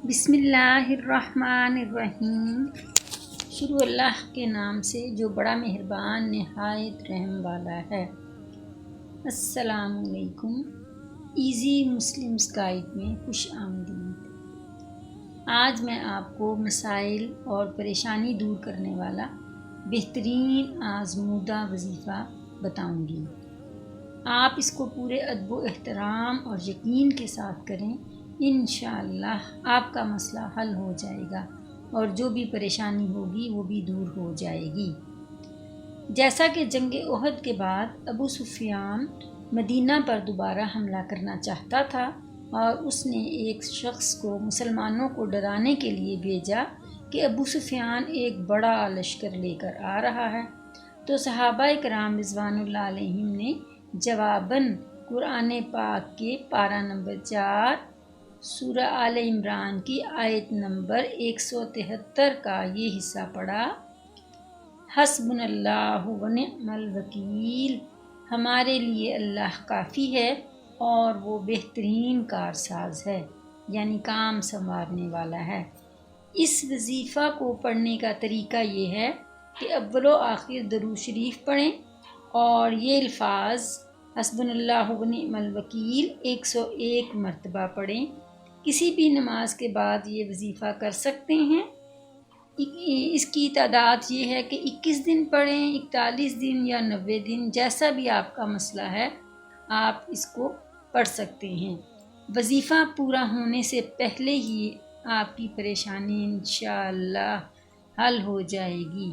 بسم اللہ الرحمن الرحیم۔ شروع اللہ کے نام سے جو بڑا مہربان نہایت رحم والا ہے۔ السلام علیکم۔ ایزی مسلمز گائیڈ میں خوش آمدید۔ آج میں آپ کو مسائل اور پریشانی دور کرنے والا بہترین آزمودہ وظیفہ بتاؤں گی۔ آپ اس کو پورے ادب و احترام اور یقین کے ساتھ کریں، انشاءاللہ آپ کا مسئلہ حل ہو جائے گا اور جو بھی پریشانی ہوگی وہ بھی دور ہو جائے گی۔ جیسا کہ جنگ احد کے بعد ابو سفیان مدینہ پر دوبارہ حملہ کرنا چاہتا تھا اور اس نے ایک شخص کو مسلمانوں کو ڈرانے کے لیے بھیجا کہ ابو سفیان ایک بڑا لشکر لے کر آ رہا ہے، تو صحابہ کرام رضوان اللہ علیہم نے جواباً قرآن پاک کے پارہ نمبر 4 سورہ آل عمران کی آیت نمبر 173 کا یہ حصہ پڑھا: حسبنا اللہ و نعم الوکیل، ہمارے لیے اللہ کافی ہے اور وہ بہترین کارساز ہے، یعنی کام سنوارنے والا ہے۔ اس وظیفہ کو پڑھنے کا طریقہ یہ ہے کہ اول و آخر درود شریف پڑھیں اور یہ الفاظ حسبنا اللہ و نعم الوکیل 101 مرتبہ پڑھیں۔ کسی بھی نماز کے بعد یہ وظیفہ کر سکتے ہیں۔ اس کی تعداد یہ ہے کہ 21 دن پڑھیں، 41 دن یا 90 دن، جیسا بھی آپ کا مسئلہ ہے آپ اس کو پڑھ سکتے ہیں۔ وظیفہ پورا ہونے سے پہلے ہی آپ کی پریشانی انشاءاللہ حل ہو جائے گی۔